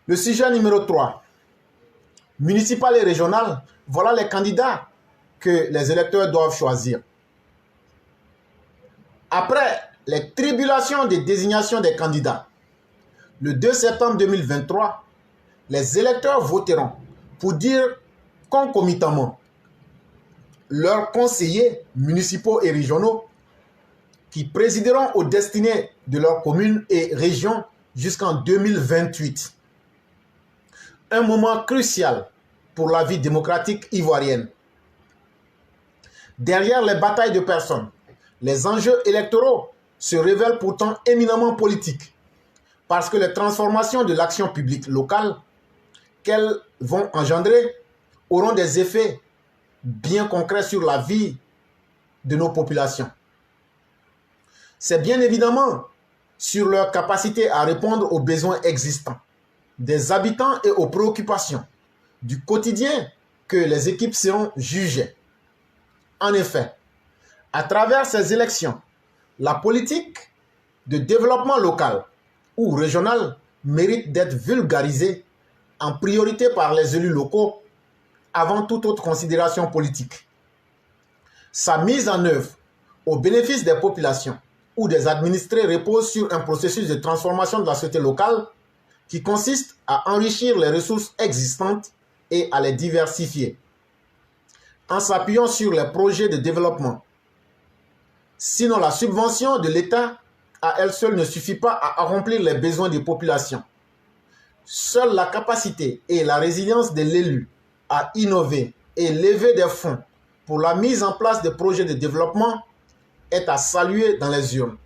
Le sujet numéro 3, municipal et régional, voilà les candidats que les électeurs doivent choisir. Après les tribulations de désignation des candidats, le 2 septembre 2023, les électeurs voteront pour dire concomitamment leurs conseillers municipaux et régionaux qui présideront aux destinées de leurs communes et régions jusqu'en 2028. Un moment crucial pour la vie démocratique ivoirienne. Derrière les batailles de personnes, les enjeux électoraux se révèlent pourtant éminemment politiques parce que les transformations de l'action publique locale qu'elles vont engendrer auront des effets bien concrets sur la vie de nos populations. C'est bien évidemment sur leur capacité à répondre aux besoins existants des habitants et aux préoccupations du quotidien que les équipes seront jugées. En effet, à travers ces élections, la politique de développement local ou régional mérite d'être vulgarisée en priorité par les élus locaux avant toute autre considération politique. Sa mise en œuvre au bénéfice des populations ou des administrés repose sur un processus de transformation de la société locale qui consiste à enrichir les ressources existantes et à les diversifier, en s'appuyant sur les projets de développement. Sinon, la subvention de l'État à elle seule ne suffit pas à remplir les besoins des populations. Seule la capacité et la résilience de l'élu à innover et lever des fonds pour la mise en place des projets de développement est à saluer dans les urnes.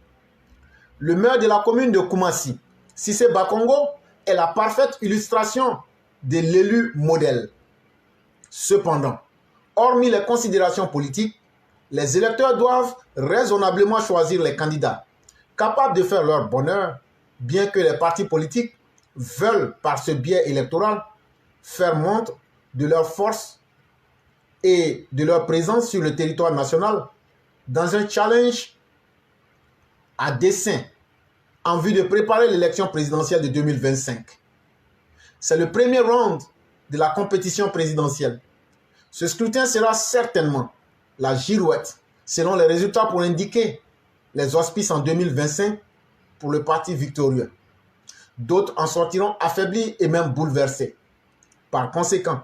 Le maire de la commune de Koumassi, Cissé Bakongo, est la parfaite illustration de l'élu modèle. Cependant, hormis les considérations politiques, les électeurs doivent raisonnablement choisir les candidats capables de faire leur bonheur, bien que les partis politiques veulent, par ce biais électoral, faire montre de leur force et de leur présence sur le territoire national dans un challenge à dessein en vue de préparer l'élection présidentielle de 2025. C'est le premier round de la compétition présidentielle. Ce scrutin sera certainement la girouette selon les résultats pour indiquer les auspices en 2025 pour le parti victorieux. D'autres en sortiront affaiblis et même bouleversés. Par conséquent,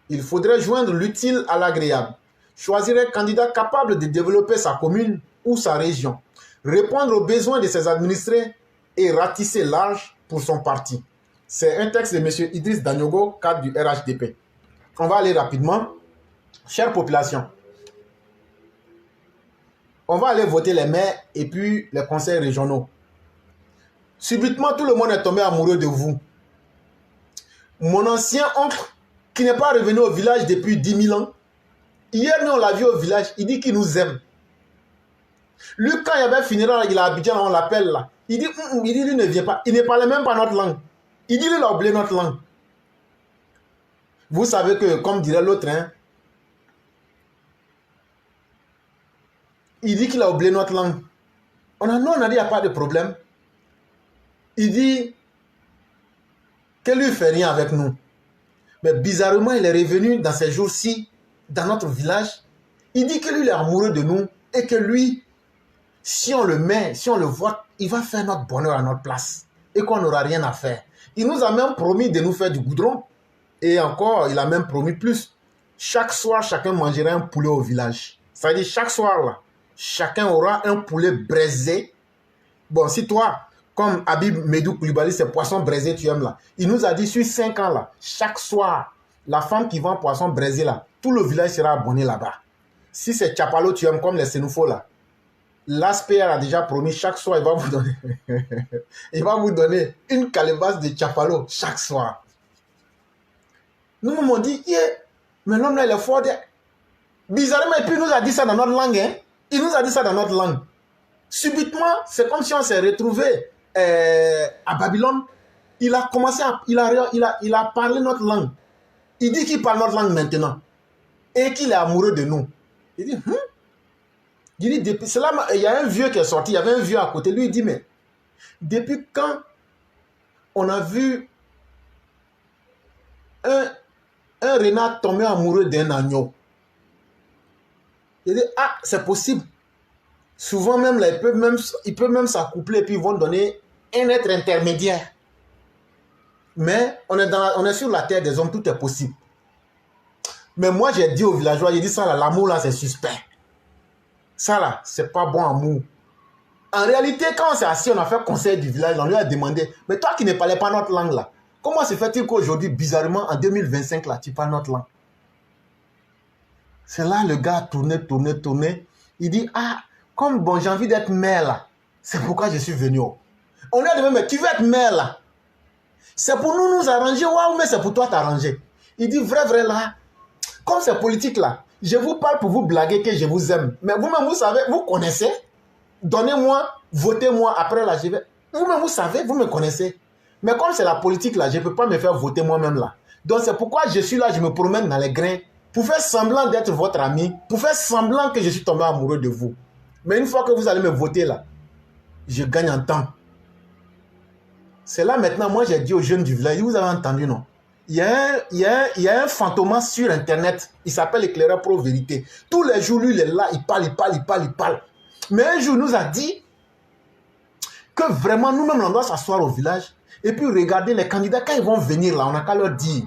il faudrait joindre l'utile à l'agréable, choisir un candidat capable de développer sa commune ou sa région, répondre aux besoins de ses administrés et ratisser large pour son parti. C'est un texte de M. Idriss Danyogo, cadre du RHDP. On va aller rapidement. Chère population, on va aller voter les maires et puis les conseils régionaux. Subitement, tout le monde est tombé amoureux de vous. Mon ancien oncle, qui n'est pas revenu au village depuis 10 000 ans, hier, nous, on l'a vu au village, il dit qu'il nous aime. Lui, quand il y avait un funéraire, il a Abidjan, on l'appelle là. Il dit, lui ne vient pas. Il ne parlait même pas notre langue. Il dit, lui, il a oublié notre langue. Vous savez que, comme dirait l'autre, hein, il dit qu'il a oublié notre langue. On a dit, il n'y a pas de problème. Il dit qu'elle lui fait rien avec nous. Mais bizarrement, il est revenu dans ces jours-ci, dans notre village. Il dit que lui, il est amoureux de nous et que lui, si on le met, si on le vote, il va faire notre bonheur à notre place et qu'on n'aura rien à faire. Il nous a même promis de nous faire du goudron. Et encore, il a même promis plus. Chaque soir, chacun mangerait un poulet au village. Ça veut dire chaque soir, là, chacun aura un poulet braisé. Bon, si toi, comme Habib Medou Koulibaly, c'est poisson braisé, tu aimes là. Il nous a dit, sur 5 ans là, chaque soir, la femme qui vend poisson braisé là, tout le village sera abonné là-bas. Si c'est Tchapalo, tu aimes comme les Sénoufos là, l'ASPR a déjà promis, chaque soir, il va vous donner, il va vous donner une calebasse de Tchapalo chaque soir. Nous m'ont dit, yeah, mais l'homme là, il est fort. Bizarrement, et puis il nous a dit ça dans notre langue. Hein? Il nous a dit ça dans notre langue. Subitement, c'est comme si on s'est retrouvé à Babylone. Il a commencé à... Il a parlé notre langue. Il dit qu'il parle notre langue maintenant. Et qu'il est amoureux de nous. Il dit, il dit, c'est là, il y a un vieux qui est sorti. Il y avait un vieux à côté. Lui, il dit, mais depuis quand on a vu un renard tombé amoureux d'un agneau. Il dit, ah, c'est possible. Souvent même, là, ils peuvent même s'accoupler et puis ils vont donner un être intermédiaire. Mais on est sur la terre des hommes, tout est possible. Mais moi, j'ai dit aux villageois, j'ai dit ça là, l'amour là, c'est suspect. Ça là, c'est pas bon amour. En réalité, quand on s'est assis, on a fait conseil du village, on lui a demandé, mais toi qui ne parlais pas notre langue là, comment se fait-il qu'aujourd'hui, bizarrement, en 2025 là, tu parles notre langue? C'est là le gars tourné. Il dit, ah, comme bon, j'ai envie d'être maire là. C'est pourquoi je suis venu. On lui a demandé, mais tu veux être maire là? C'est pour nous arranger, waouh, mais c'est pour toi t'arranger. Il dit, vrai là, comme c'est politique là, je vous parle pour vous blaguer que je vous aime. Mais vous-même, vous savez, vous connaissez. Donnez-moi, votez-moi, après là, je vais... Vous-même, vous savez, vous me connaissez. Mais comme c'est la politique là, je ne peux pas me faire voter moi-même là. Donc c'est pourquoi je suis là, je me promène dans les grains, pour faire semblant d'être votre ami, pour faire semblant que je suis tombé amoureux de vous. Mais une fois que vous allez me voter là, je gagne en temps. C'est là maintenant, moi j'ai dit aux jeunes du village, vous avez entendu non? Il y a un fantomas sur internet, il s'appelle Éclaireur Pro Vérité. Tous les jours, lui il est là, il parle. Mais un jour, il nous a dit que vraiment, nous-mêmes, on doit s'asseoir au village et puis regarder les candidats. Quand ils vont venir là, on n'a qu'à leur dire,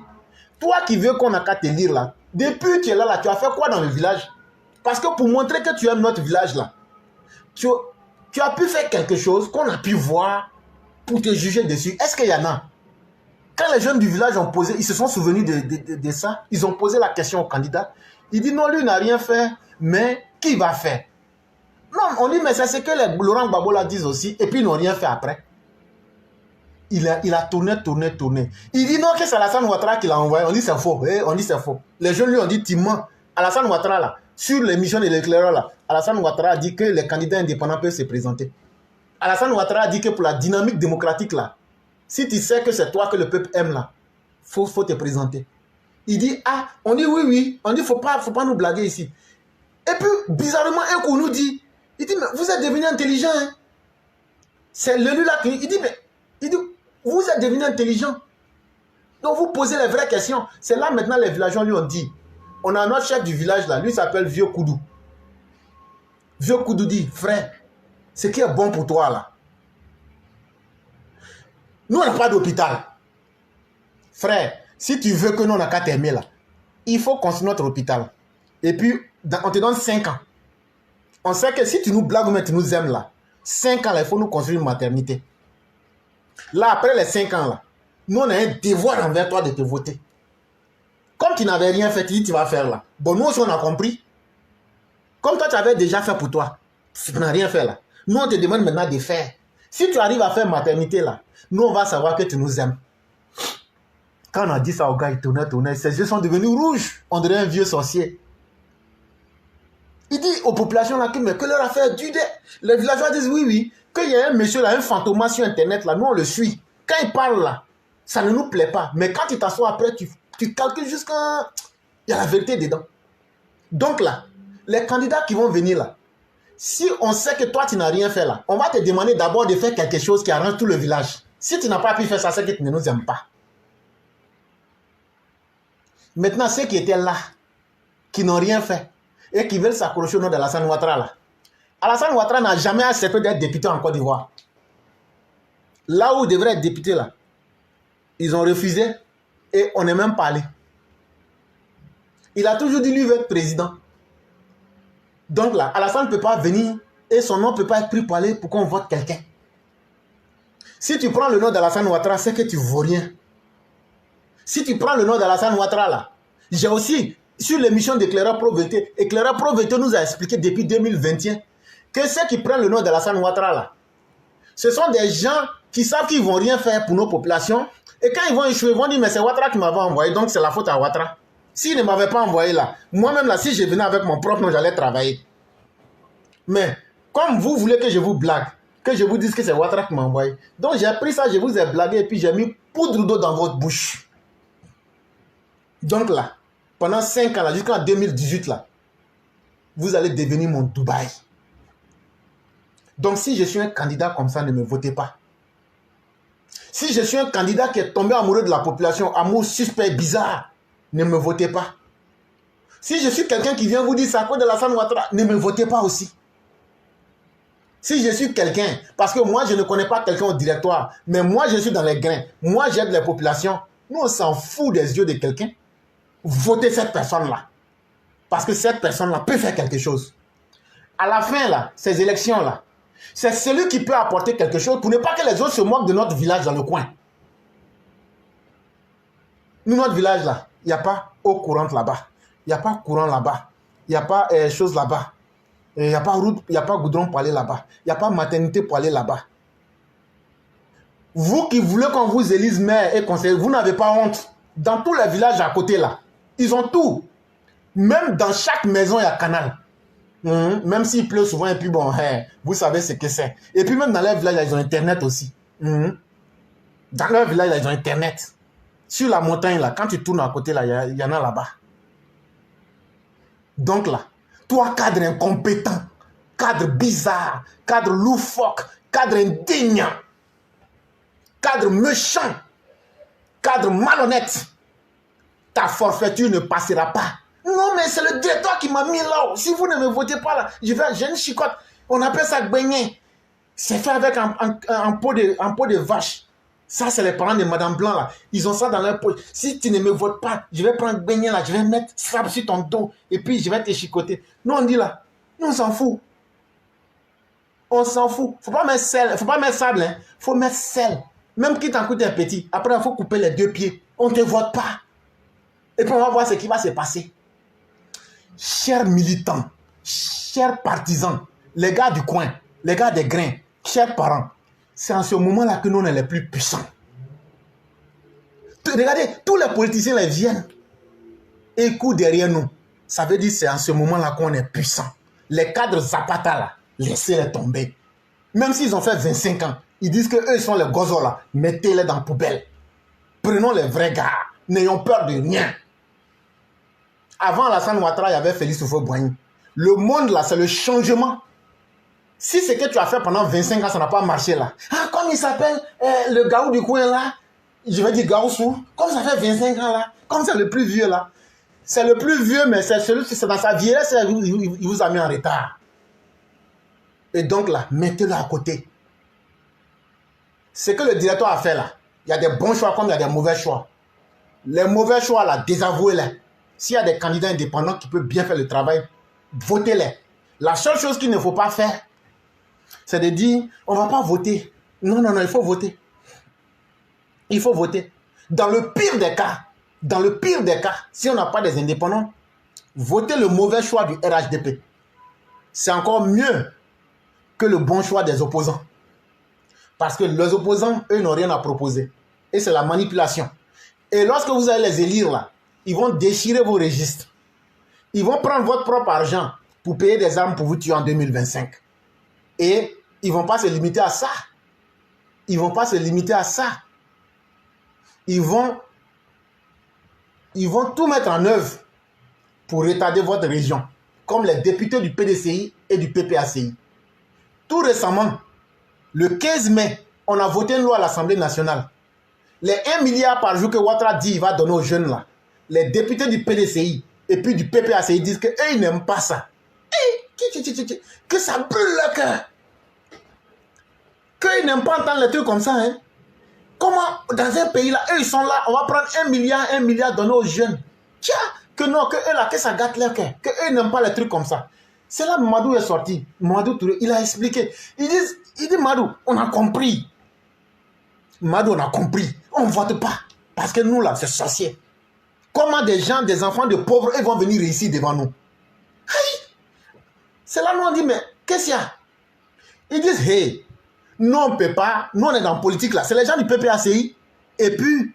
toi qui veux qu'on n'a qu'à te lire là, depuis que tu es là, tu as fait quoi dans le village? Parce que pour montrer que tu aimes notre village là, tu as pu faire quelque chose qu'on a pu voir pour te juger dessus. Est-ce qu'il y en a? Quand les jeunes du village ont posé, ils se sont souvenus de ça, ils ont posé la question au candidat. Il dit non, lui n'a rien fait, mais qui va faire? Non, on dit, mais c'est ce que les Laurent Gbagbo la disent aussi, et puis ils n'ont rien fait après. Il a tourné. Il dit non, que c'est Alassane Ouattara qui l'a envoyé. On dit c'est faux. On dit c'est faux. Les jeunes lui ont dit, tu mens. Alassane Ouattara là, sur l'émission de l'éclaireur là, Alassane Ouattara a dit que les candidats indépendants peuvent se présenter. Alassane Ouattara a dit que pour la dynamique démocratique là, si tu sais que c'est toi que le peuple aime là, faut te présenter. Il dit, ah, on dit oui. On dit, faut pas nous blaguer ici. Et puis, bizarrement, un coup nous dit, il dit, mais vous êtes devenu intelligent. Hein? C'est l'élu là qui dit, vous êtes devenu intelligent. Donc vous posez les vraies questions. C'est là maintenant les villageois lui ont dit, on a notre chef du village là, lui s'appelle Vieux Koudou. Vieux Koudou dit, frère, ce qui est bon pour toi là, nous on n'a pas d'hôpital. Frère, si tu veux que nous on n'a qu'à t'aimer là, il faut construire notre hôpital. Et puis, on te donne 5 ans. On sait que si tu nous blagues, mais tu nous aimes là, 5 ans là, il faut nous construire une maternité. Là, après les 5 ans là, nous on a un devoir envers toi de te voter. Comme tu n'avais rien fait, tu vas faire là. Bon, nous aussi on a compris. Comme toi tu avais déjà fait pour toi, tu n'as rien fait là. Nous on te demande maintenant de faire. Si tu arrives à faire maternité là, nous on va savoir que tu nous aimes. Quand on a dit ça au gars, il tournait, ses yeux sont devenus rouges. On dirait un vieux sorcier. Il dit aux populations là que leur affaire dure. Les villageois disent oui, qu'il y a un monsieur là, un fantomas sur internet là, nous on le suit. Quand il parle là, ça ne nous plaît pas. Mais quand tu t'assois après, tu calcules jusqu'à... Il y a la vérité dedans. Donc là, les candidats qui vont venir là, si on sait que toi tu n'as rien fait là, on va te demander d'abord de faire quelque chose qui arrange tout le village. Si tu n'as pas pu faire ça, c'est que tu ne nous aimes pas. Maintenant, ceux qui étaient là, qui n'ont rien fait, et qui veulent s'accrocher au nom d'Alassane Ouattara là. Alassane Ouattara n'a jamais accepté d'être député en Côte d'Ivoire. Là où il devrait être député là, ils ont refusé et on n'est même pas allé. Il a toujours dit lui veut être président. Donc là, Alassane ne peut pas venir et son nom ne peut pas être pris pour aller pour qu'on vote quelqu'un. Si tu prends le nom d'Alassane Ouattara, c'est que tu ne vaux rien. Si tu prends le nom d'Alassane Ouattara là, j'ai aussi, sur l'émission d'Éclaireur Pro Vérité, Éclaireur Pro Vérité nous a expliqué depuis 2021 que ceux qui prennent le nom d'Alassane Ouattara là, ce sont des gens qui savent qu'ils ne vont rien faire pour nos populations. Et quand ils vont échouer, ils vont dire mais c'est Ouattara qui m'avait envoyé, donc c'est la faute à Ouattara. S'il ne m'avait pas envoyé là, moi-même là, si je venais avec mon propre nom, j'allais travailler. Mais comme vous voulez que je vous blague, que je vous dise que c'est Ouattara qui m'a envoyé, donc j'ai pris ça, je vous ai blagué et puis j'ai mis poudre d'eau dans votre bouche. Donc là, pendant 5 ans là, jusqu'en 2018 là, vous allez devenir mon Dubaï. Donc si je suis un candidat comme ça, ne me votez pas. Si je suis un candidat qui est tombé amoureux de la population, amour suspect, bizarre, ne me votez pas. Si je suis quelqu'un qui vient vous dire ça à cause de Alassane Ouattara, ne me votez pas aussi. Si je suis quelqu'un, parce que moi je ne connais pas quelqu'un au directoire, mais moi je suis dans les grains, moi j'aide les populations, nous on s'en fout des yeux de quelqu'un. Votez cette personne-là. Parce que cette personne-là peut faire quelque chose. À la fin, là, ces élections-là, c'est celui qui peut apporter quelque chose pour ne pas que les autres se moquent de notre village dans le coin. Nous, notre village, là, il n'y a pas eau courante là-bas. Il n'y a pas courant là-bas. Il n'y a pas chose là-bas. Il n'y a pas route, il n'y a pas goudron pour aller là-bas. Il n'y a pas maternité pour aller là-bas. Vous qui voulez qu'on vous élise maire et conseiller, vous n'avez pas honte. Dans tous les villages à côté, là, ils ont tout. Même dans chaque maison, il y a canal. Même s'il pleut souvent, et puis bon, vous savez ce que c'est. Et puis même dans leur village, ils ont Internet aussi. Dans leur village, ils ont Internet. Sur la montagne, là, quand tu tournes à côté, là, il y en a là-bas. Donc là, toi, cadre incompétent, cadre bizarre, cadre loufoque, cadre indigne, cadre méchant, cadre malhonnête, ta forfaiture ne passera pas. Non, mais c'est le directeur qui m'a mis là. Si vous ne me votez pas là, j'ai une chicotte. On appelle ça beignet. C'est fait avec un pot de vache. Ça, c'est les parents de Madame Blanc là. Ils ont ça dans leur poche. Si tu ne me votes pas, je vais prendre beignet là, je vais mettre sable sur ton dos et puis je vais te chicoter. Nous, on dit là, nous, on s'en fout. On s'en fout. Faut pas mettre sel, faut pas mettre sable, hein. Faut mettre sel. Même qui t'en coûte un petit. Après, il faut couper les 2 pieds. On ne te vote pas. Et puis, on va voir ce qui va se passer. Chers militants, chers partisans, les gars du coin, les gars des grains, chers parents, c'est en ce moment-là que nous, on est les plus puissants. Regardez, tous les politiciens les viennent et courent derrière nous. Ça veut dire que c'est en ce moment-là qu'on est puissant. Les cadres Zapata, là, laissez-les tomber. Même s'ils ont fait 25 ans, ils disent qu'eux, ils sont les gozos, là. Mettez-les dans la poubelle. Prenons les vrais gars. N'ayons peur de rien. Avant Alassane Ouattara, il y avait Félix Houphouët-Boigny. Le monde, là, c'est le changement. Si ce que tu as fait pendant 25 ans, ça n'a pas marché, là. Ah, comme il s'appelle, le gaou du coin, là. Je vais dire Gaoussou. Comme ça fait 25 ans, là. Comme c'est le plus vieux, là. C'est le plus vieux, mais c'est celui qui, c'est dans sa vieillesse, il vous a mis en retard. Et donc, là, mettez-le à côté. Ce que le directeur a fait, là, il y a des bons choix comme il y a des mauvais choix. Les mauvais choix, là, désavouez-les. S'il y a des candidats indépendants qui peuvent bien faire le travail, votez-les. La seule chose qu'il ne faut pas faire, c'est de dire, on ne va pas voter. Non, non, non, il faut voter. Il faut voter. Dans le pire des cas, si on n'a pas des indépendants, votez le mauvais choix du RHDP. C'est encore mieux que le bon choix des opposants. Parce que les opposants, eux, n'ont rien à proposer. Et c'est la manipulation. Et lorsque vous allez les élire, là, ils vont déchirer vos registres. Ils vont prendre votre propre argent pour payer des armes pour vous tuer en 2025. Et ils ne vont pas se limiter à ça. Ils ne vont pas se limiter à ça. Ils vont tout mettre en œuvre pour retarder votre région, comme les députés du PDCI et du PPACI. Tout récemment, le 15 mai, on a voté une loi à l'Assemblée nationale. Les 1 milliard par jour que Ouattara dit qu'il va donner aux jeunes là, les députés du PDCI et puis du PPACI disent qu'eux, ils n'aiment pas ça. Que ça brûle le cœur. Qu'ils n'aiment pas entendre les trucs comme ça. Hein? Comment, dans un pays là, eux, ils sont là, on va prendre 1 milliard donner aux jeunes. Tiens, que non, que eux là, que ça gâte leur cœur. Que eux n'aiment pas les trucs comme ça. C'est là que Madou est sorti. Madou Touré, il a expliqué. Il dit Madou, on a compris. Madou, on a compris. On ne vote pas. Parce que nous là, c'est sorcier. Comment des gens, des enfants de pauvres, ils vont venir ici devant nous? Hey! C'est là où on dit, mais qu'est-ce qu'il y a? Ils disent, hey, nous on ne peut pas, nous on est dans la politique là. C'est les gens du PPACI et puis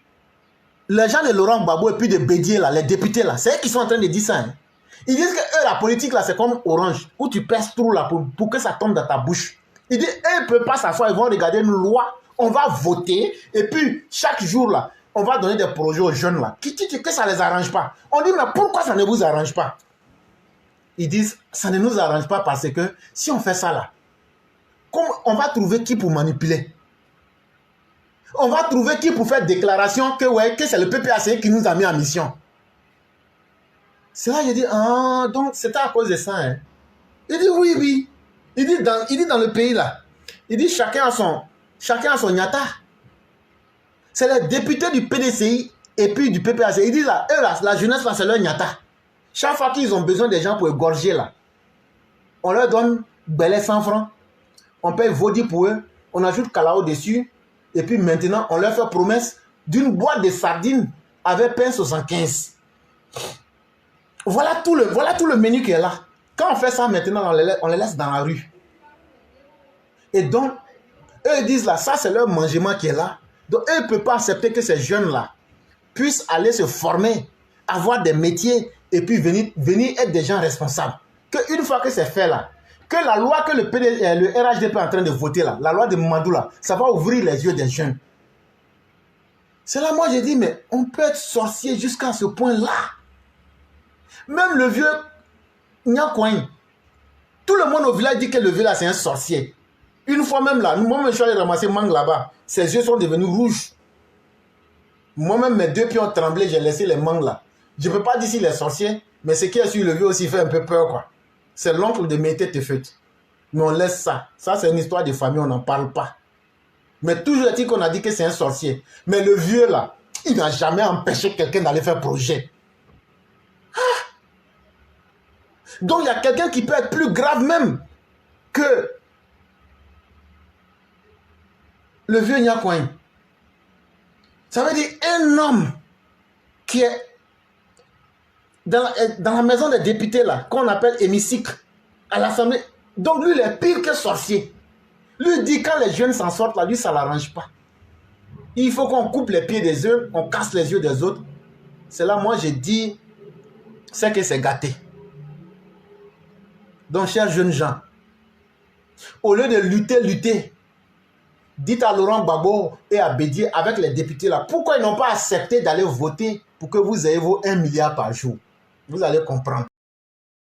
les gens de Laurent Gbagbo et puis de Bédier là, les députés là. C'est eux qui sont en train de dire ça. Hein. Ils disent que eux, la politique là, c'est comme Orange, où tu perces tout là pour que ça tombe dans ta bouche. Ils disent, eux, ils ne peuvent pas s'asseoir, ils vont regarder une loi, on va voter et puis chaque jour là, on va donner des projets aux jeunes là, que ça ne les arrange pas. On dit, mais pourquoi ça ne vous arrange pas? Ils disent, ça ne nous arrange pas parce que si on fait ça là, on va trouver qui pour manipuler? On va trouver qui pour faire déclaration que, ouais, que c'est le PPAC qui nous a mis en mission. C'est là que j'ai dit, ah, donc c'était à cause de ça. Hein. Il dit, oui, oui. Il dit dans le pays là, il dit chacun a son nyata. C'est les députés du PDCI et puis du PPAC. Il dit là, eux là, la jeunesse là, c'est leur nyata. Chaque fois qu'ils ont besoin des gens pour égorger là, on leur donne belé 100 francs. On paye Vaudi pour eux. On ajoute Kalao dessus. Et puis maintenant, on leur fait promesse d'une boîte de sardines avec pain 75. Voilà tout le menu qui est là. Quand on fait ça maintenant, on les laisse dans la rue. Et donc, eux ils disent là, ça c'est leur mangement qui est là. Donc, eux ne peuvent pas accepter que ces jeunes-là puissent aller se former, avoir des métiers et puis venir être des gens responsables. Qu'une fois que c'est fait là, que la loi que le RHDP est en train de voter là, la loi de Mamadou là, ça va ouvrir les yeux des jeunes. C'est là moi j'ai dit, mais on peut être sorcier jusqu'à ce point-là. Même le vieux Nyakoin, tout le monde au village dit que le vieux là c'est un sorcier. Une fois même là, moi-même je suis allé ramasser mangue là-bas, ses yeux sont devenus rouges. Moi-même mes deux pieds ont tremblé, j'ai laissé les mangues là. Je ne peux pas dire s'il est sorcier, mais ce qui est sur le vieux aussi fait un peu peur quoi. C'est l'oncle de Mété Tefet. Mais on laisse ça. Ça c'est une histoire de famille, on n'en parle pas. Mais toujours est-il qu'on a dit que c'est un sorcier. Mais le vieux là, il n'a jamais empêché quelqu'un d'aller faire projet. Donc il y a quelqu'un qui peut être plus grave même que le vieux Nyakoin. Ça veut dire un homme qui est dans la maison des députés là, qu'on appelle hémicycle, à l'Assemblée. Donc lui il est pire que sorcier. Lui dit quand les jeunes s'en sortent là, lui ça ne l'arrange pas. Il faut qu'on coupe les pieds des uns, on casse les yeux des autres. C'est là moi j'ai dit, c'est que c'est gâté. Donc, chers jeunes gens, au lieu de lutter, dites à Laurent Gbagbo et à Bédié avec les députés là, pourquoi ils n'ont pas accepté d'aller voter pour que vous ayez vos 1 milliard par jour? Vous allez comprendre.